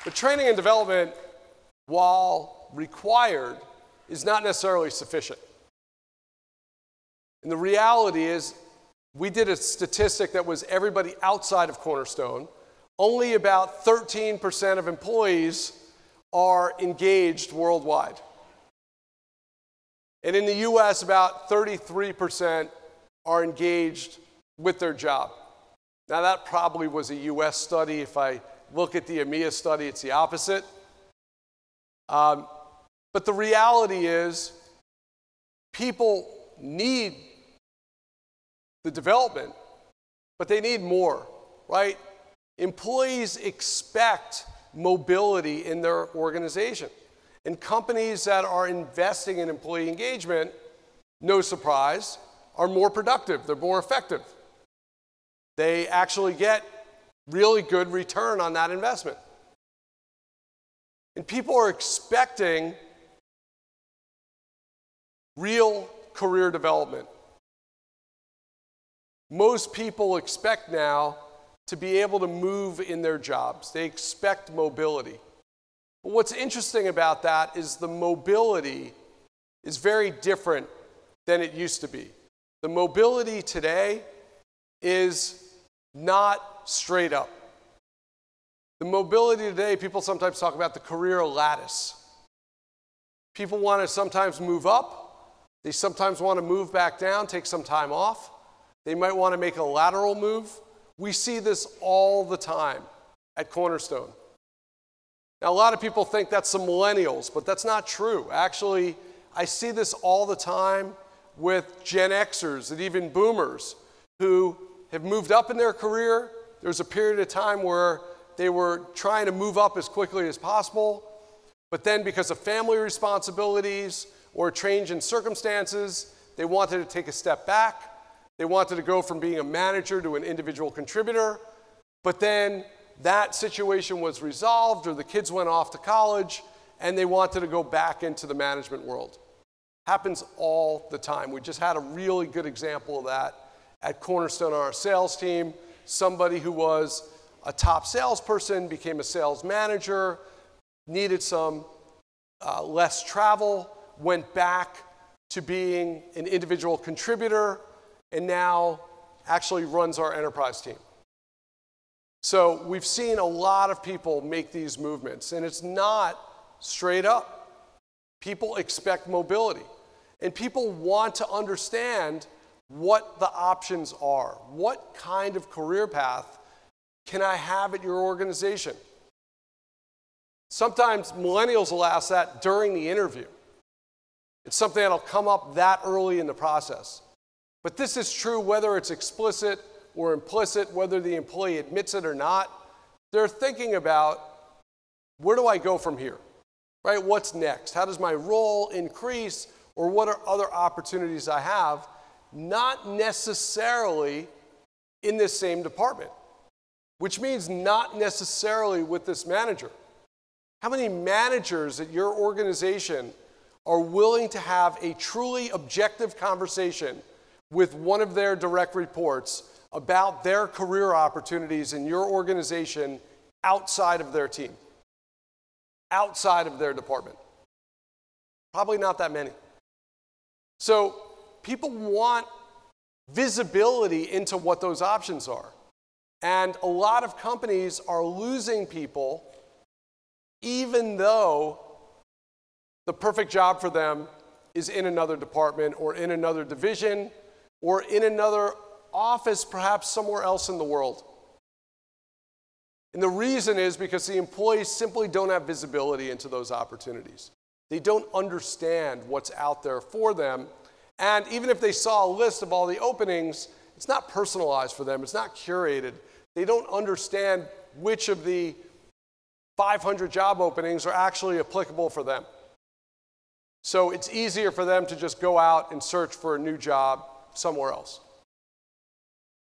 But training and development, while required, is not necessarily sufficient. And the reality is, we did a statistic that was everybody outside of Cornerstone. Only about 13% of employees are engaged worldwide. And in the US, about 33% are engaged with their job. Now, that probably was a US study. If I look at the EMEA study, it's the opposite. But the reality is, people need the development, but they need more, right? Employees expect mobility in their organization. And companies that are investing in employee engagement, no surprise, are more productive. They're more effective. They actually get really good return on that investment. And people are expecting real career development. Most people expect now to be able to move in their jobs. They expect mobility. But what's interesting about that is the mobility is very different than it used to be. The mobility today is not straight up. The mobility today, people sometimes talk about the career lattice. People want to sometimes move up. They sometimes want to move back down, take some time off. They might want to make a lateral move. We see this all the time at Cornerstone. Now, a lot of people think that's some millennials, but that's not true. Actually, I see this all the time with Gen Xers and even boomers who have moved up in their career. There was a period of time where they were trying to move up as quickly as possible, but then because of family responsibilities or a change in circumstances, they wanted to take a step back. They wanted to go from being a manager to an individual contributor, but then that situation was resolved, or the kids went off to college, and they wanted to go back into the management world. Happens all the time. We just had a really good example of that at Cornerstone on our sales team. Somebody who was a top salesperson became a sales manager, needed some less travel, went back to being an individual contributor, and now actually runs our enterprise team. So we've seen a lot of people make these movements, and it's not straight up. People expect mobility, and people want to understand what the options are. What kind of career path can I have at your organization? Sometimes millennials will ask that during the interview. It's something that'll come up that early in the process. But this is true whether it's explicit or implicit, whether the employee admits it or not. They're thinking about, where do I go from here? Right? What's next? How does my role increase? Or what are other opportunities I have? Not necessarily in this same department, which means not necessarily with this manager. How many managers at your organization are willing to have a truly objective conversation with one of their direct reports about their career opportunities in your organization outside of their team, outside of their department? Probably not that many. So people want visibility into what those options are. And a lot of companies are losing people even though the perfect job for them is in another department or in another division or in another office, perhaps somewhere else in the world. And the reason is because the employees simply don't have visibility into those opportunities. They don't understand what's out there for them. And even if they saw a list of all the openings, it's not personalized for them. It's not curated. They don't understand which of the 500 job openings are actually applicable for them. So it's easier for them to just go out and search for a new job somewhere else.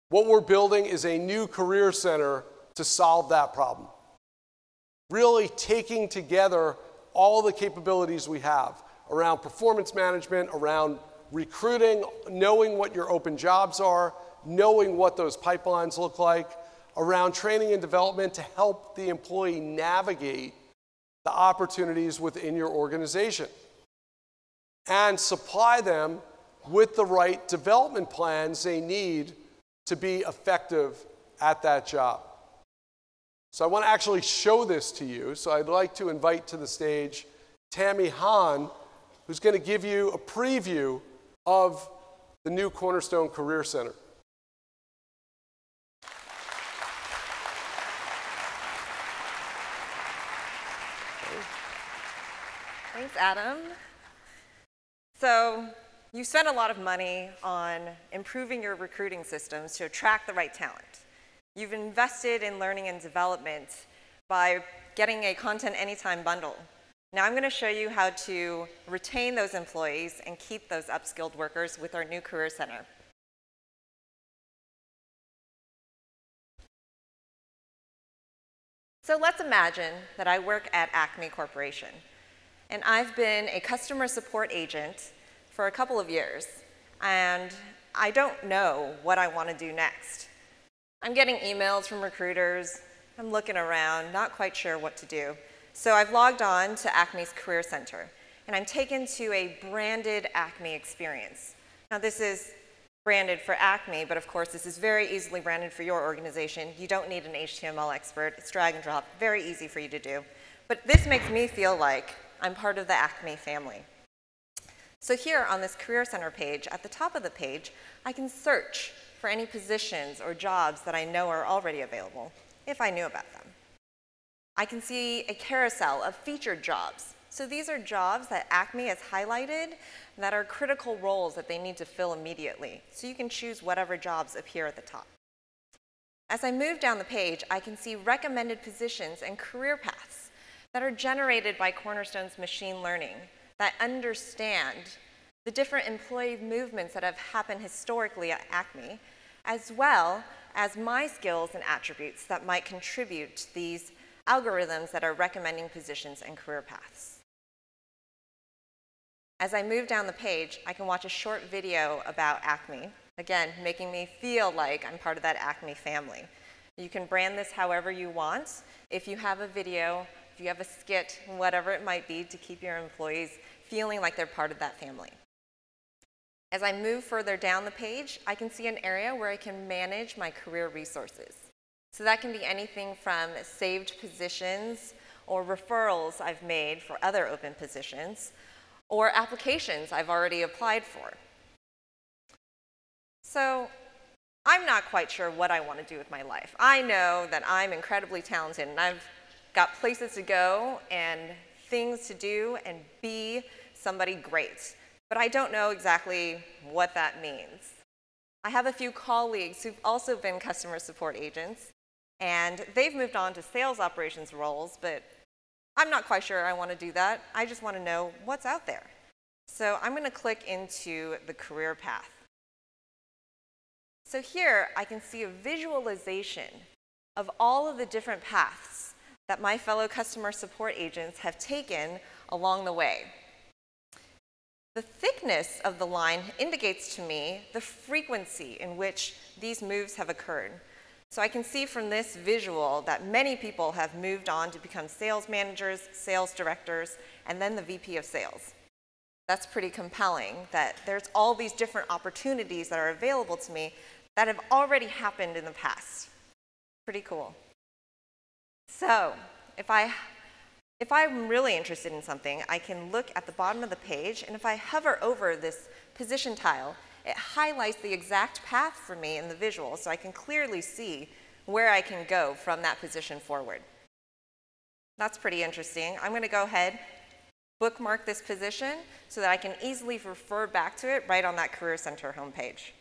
What we're building is a new career center to solve that problem. Really taking together all the capabilities we have around performance management, around recruiting, knowing what your open jobs are, knowing what those pipelines look like, around training and development to help the employee navigate the opportunities within your organization and supply them with the right development plans they need to be effective at that job. So I want to actually show this to you. So I'd like to invite to the stage Tammy Hahn, who's going to give you a preview of the new Cornerstone Career Center. Thanks, Adam. So you spent a lot of money on improving your recruiting systems to attract the right talent. You've invested in learning and development by getting a Content Anytime bundle. Now I'm going to show you how to retain those employees and keep those upskilled workers with our new Career Center. So let's imagine that I work at Acme Corporation, and I've been a customer support agent for a couple of years, and I don't know what I want to do next. I'm getting emails from recruiters, I'm looking around, not quite sure what to do. So I've logged on to Acme's Career Center, and I'm taken to a branded Acme experience. Now this is branded for Acme, but of course this is very easily branded for your organization. You don't need an HTML expert. It's drag and drop, very easy for you to do. But this makes me feel like I'm part of the Acme family. So here on this Career Center page, at the top of the page, I can search for any positions or jobs that I know are already available, if I knew about them. I can see a carousel of featured jobs. So these are jobs that Acme has highlighted that are critical roles that they need to fill immediately. So you can choose whatever jobs appear at the top. As I move down the page, I can see recommended positions and career paths that are generated by Cornerstone's machine learning that understand the different employee movements that have happened historically at Acme, as well as my skills and attributes that might contribute to these algorithms that are recommending positions and career paths. As I move down the page, I can watch a short video about Acme, again, making me feel like I'm part of that Acme family. You can brand this however you want. If you have a video, if you have a skit, whatever it might be, to keep your employees feeling like they're part of that family. As I move further down the page, I can see an area where I can manage my career resources. So that can be anything from saved positions or referrals I've made for other open positions or applications I've already applied for. So I'm not quite sure what I want to do with my life. I know that I'm incredibly talented and I've got places to go and things to do and be somebody great. But I don't know exactly what that means. I have a few colleagues who've also been customer support agents, and they've moved on to sales operations roles, but I'm not quite sure I want to do that. I just want to know what's out there. So I'm going to click into the career path. So here I can see a visualization of all of the different paths that my fellow customer support agents have taken along the way. The thickness of the line indicates to me the frequency in which these moves have occurred. So I can see from this visual that many people have moved on to become sales managers, sales directors, and then the VP of sales. That's pretty compelling that there's all these different opportunities that are available to me that have already happened in the past. Pretty cool. So if I'm really interested in something, I can look at the bottom of the page, and if I hover over this position tile, it highlights the exact path for me in the visual, so I can clearly see where I can go from that position forward. That's pretty interesting. I'm going to go ahead, bookmark this position, so that I can easily refer back to it right on that Career Center homepage.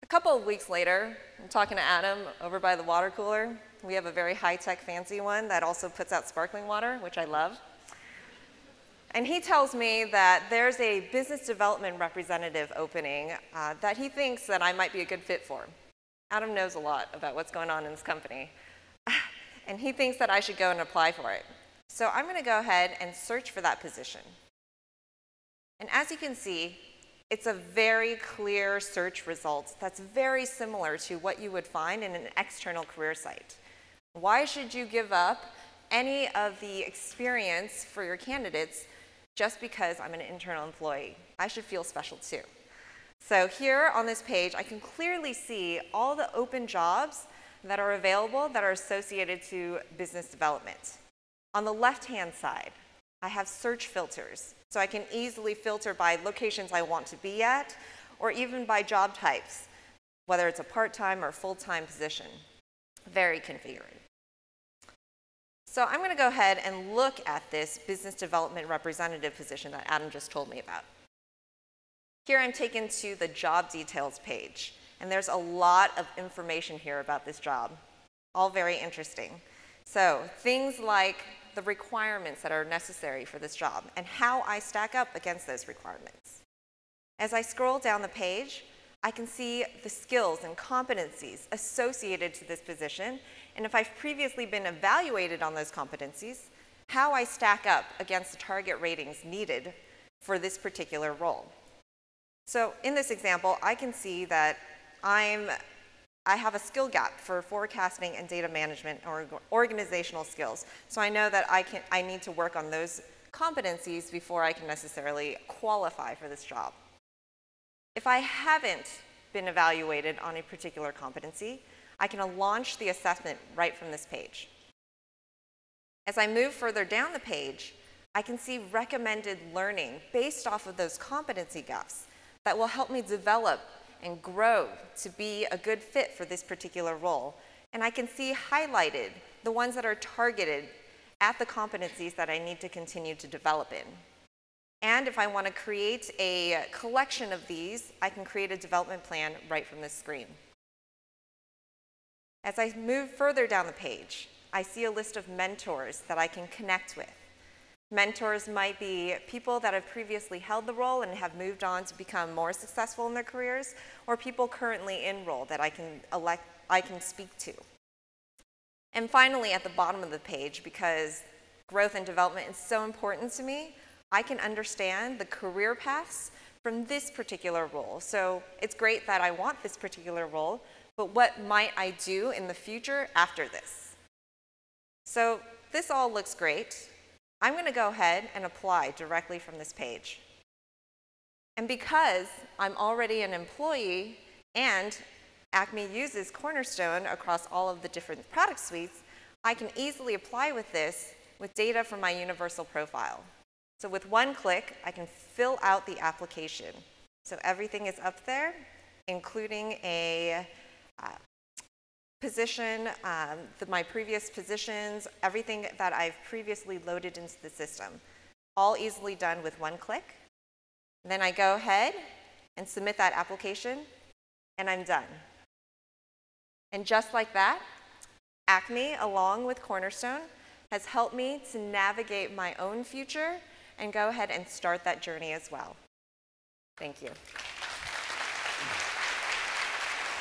A couple of weeks later, I'm talking to Adam over by the water cooler. We have a very high-tech, fancy one that also puts out sparkling water, which I love. And he tells me that there's a business development representative opening that he thinks that I might be a good fit for. Adam knows a lot about what's going on in this company. And he thinks that I should go and apply for it. So I'm going to go ahead and search for that position. And as you can see, It's a very clear search result that's very similar to what you would find in an external career site. Why should you give up any of the experience for your candidates just because I'm an internal employee? I should feel special too. So here on this page, I can clearly see all the open jobs that are available that are associated to business development. On the left-hand side, I have search filters, so I can easily filter by locations I want to be at, or even by job types, whether it's a part-time or full-time position. Very configured. So I'm going to go ahead and look at this business development representative position that Adam just told me about. Here I'm taken to the job details page, and there's a lot of information here about this job, all very interesting. So things like the requirements that are necessary for this job and how I stack up against those requirements. As I scroll down the page, I can see the skills and competencies associated to this position, and if I've previously been evaluated on those competencies, how I stack up against the target ratings needed for this particular role. So in this example, I can see that I have a skill gap for forecasting and data management or organizational skills. So I know that I need to work on those competencies before I can necessarily qualify for this job. If I haven't been evaluated on a particular competency, I can launch the assessment right from this page. As I move further down the page, I can see recommended learning based off of those competency gaps that will help me develop and grow to be a good fit for this particular role. And I can see highlighted the ones that are targeted at the competencies that I need to continue to develop in. And if I want to create a collection of these, I can create a development plan right from this screen. As I move further down the page, I see a list of mentors that I can connect with. Mentors might be people that have previously held the role and have moved on to become more successful in their careers, or people currently in role that I can speak to. And finally, at the bottom of the page, because growth and development is so important to me, I can understand the career paths from this particular role. So it's great that I want this particular role, but what might I do in the future after this? So this all looks great. I'm going to go ahead and apply directly from this page. And because I'm already an employee and Acme uses Cornerstone across all of the different product suites, I can easily apply with this with data from my universal profile. So with one click, I can fill out the application. So everything is up there, including a position, my previous positions, everything that I've previously loaded into the system, all easily done with one click. And then I go ahead and submit that application, and I'm done. And just like that, Acme, along with Cornerstone, has helped me to navigate my own future and go ahead and start that journey as well. Thank you.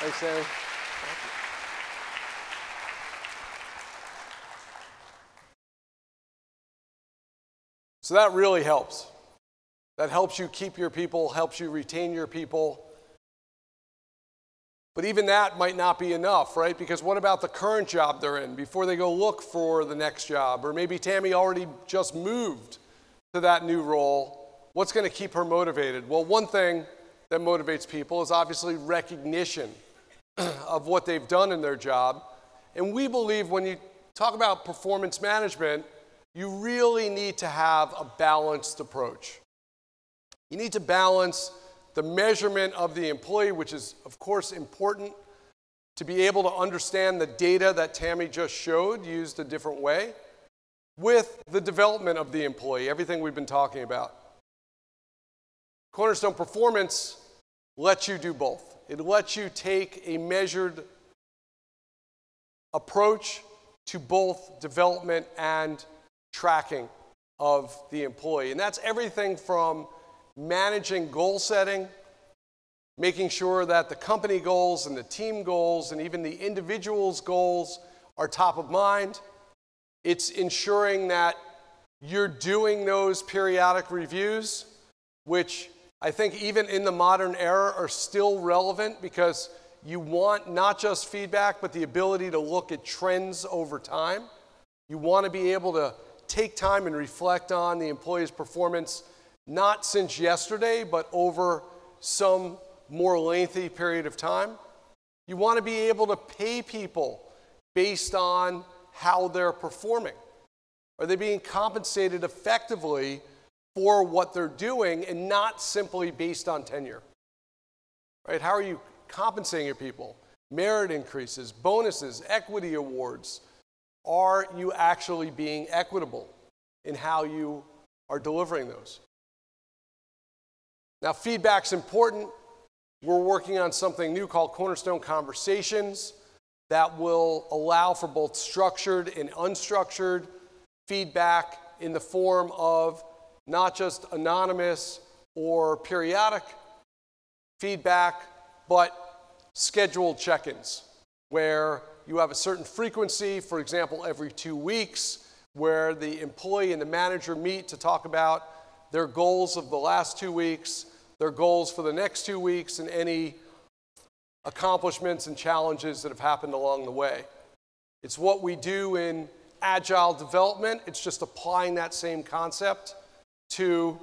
Thanks, Sammy. Thank you. So that really helps. That helps you keep your people, helps you retain your people. But even that might not be enough, right? Because what about the current job they're in before they go look for the next job? Or maybe Tammy already just moved to that new role. What's going to keep her motivated? Well, one thing that motivates people is obviously recognition of what they've done in their job. And we believe when you talk about performance management, you really need to have a balanced approach. You need to balance the measurement of the employee, which is, of course, important to be able to understand the data that Tammy just showed, used a different way, with the development of the employee, everything we've been talking about. Cornerstone Performance lets you do both. It lets you take a measured approach to both development and tracking of the employee. And that's everything from managing goal setting, making sure that the company goals and the team goals and even the individual's goals are top of mind. It's ensuring that you're doing those periodic reviews, which I think even in the modern era are still relevant because you want not just feedback, but the ability to look at trends over time. You want to be able to take time and reflect on the employee's performance, not since yesterday, but over some more lengthy period of time. You want to be able to pay people based on how they're performing. Are they being compensated effectively for what they're doing and not simply based on tenure? Right? How are you compensating your people? Merit increases, bonuses, equity awards. Are you actually being equitable in how you are delivering those? Now, feedback's important. We're working on something new called Cornerstone Conversations that will allow for both structured and unstructured feedback in the form of not just anonymous or periodic feedback, but scheduled check-ins where you have a certain frequency, for example, every 2 weeks, where the employee and the manager meet to talk about their goals of the last 2 weeks, their goals for the next 2 weeks, and any accomplishments and challenges that have happened along the way. It's what we do in agile development. It's just applying that same concept to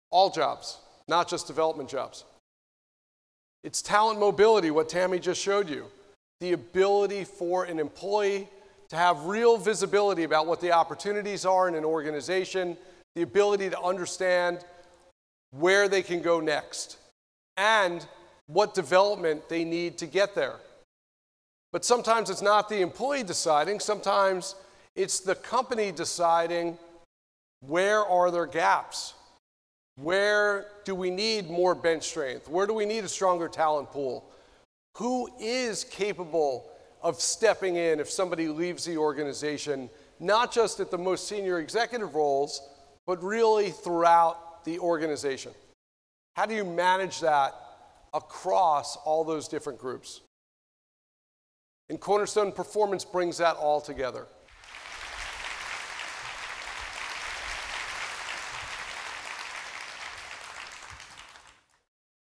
all jobs, not just development jobs. It's talent mobility, what Tammy just showed you. The ability for an employee to have real visibility about what the opportunities are in an organization, the ability to understand where they can go next, and what development they need to get there. But sometimes it's not the employee deciding, sometimes it's the company deciding where are their gaps? Where do we need more bench strength? Where do we need a stronger talent pool? Who is capable of stepping in if somebody leaves the organization, not just at the most senior executive roles, but really throughout the organization? How do you manage that across all those different groups? And Cornerstone Performance brings that all together.